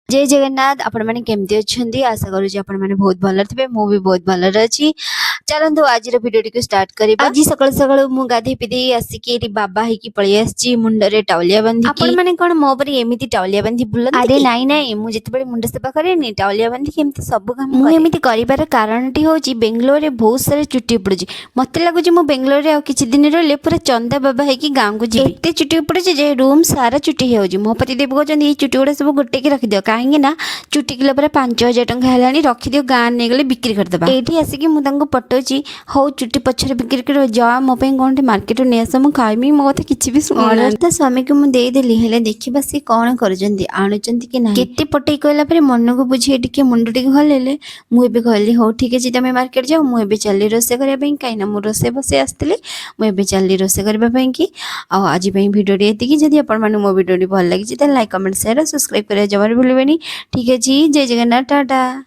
जय जगन्नाथ आपण मैंने केमती अच्छी आशा करुँच आपण मैंने बहुत भल थे मुझे बहुत भलरे अच्छी। चलतु आज भिडियो को स्टार्ट करिबा। आज सकाळ सकाळ मु गाधे पिधे आसिकी बाबा हेकी पळी आसी मुंडरे टावलिया बांधी आपण माने कोन मो परी एमिति टावलिया बांधी बुलंती अरे नाई नाई मु जेतेबेले मुंड सेवा करेनी टावलिया बांधी केमती सब काम मु एमिति करिबार कारणटी होची बेंगलोर रे बहुत सारे चुट्टी पड़ुची मते लागुची मु बेंगलोर रे आ किछि दिन रहले पूरा चंदा बाबा हेकी गांव को जिबी एते चुट्टी पड़ुची जे रूम सारा चुट्टी हेउची मो पति देव कहचंदी ए चुट्टी गुडा सब गोटे के रखि दियो काहेकि ना चुट्टी किलो पर 5000 टंका हेलानी रखि दियो गां ने गले बिक्री कर देबा एठी आसी मु तांको पटोची हो चुट्टी पछरे बिक्री कर जा मो पे कोन मार्केट ने आस मु खाइमी मो कथा किछि भी सुन ता स्वामी को मु दे देली हेले देखिबा से कोन करजंदी आणुचंदी कि ना केते पटई कहला पर मन को बुझी टिके मुंड टिके हलेले मु एबे कहली हो ठीक अछि तमे मार्केट जाओ मु एबे चली रोसे करबा पई काइना मु रोसे बसे आस्तले मु एबे चली रोसे करबा पई कि आ आज पई वीडियो रे एति कि जदी आपण माने मो वीडियो भल लागि त लाइक कमेंट शेयर सब्सक्राइब करे जमार भूलबेनी। ठीक अछि जय जगन्नाथ टाटा।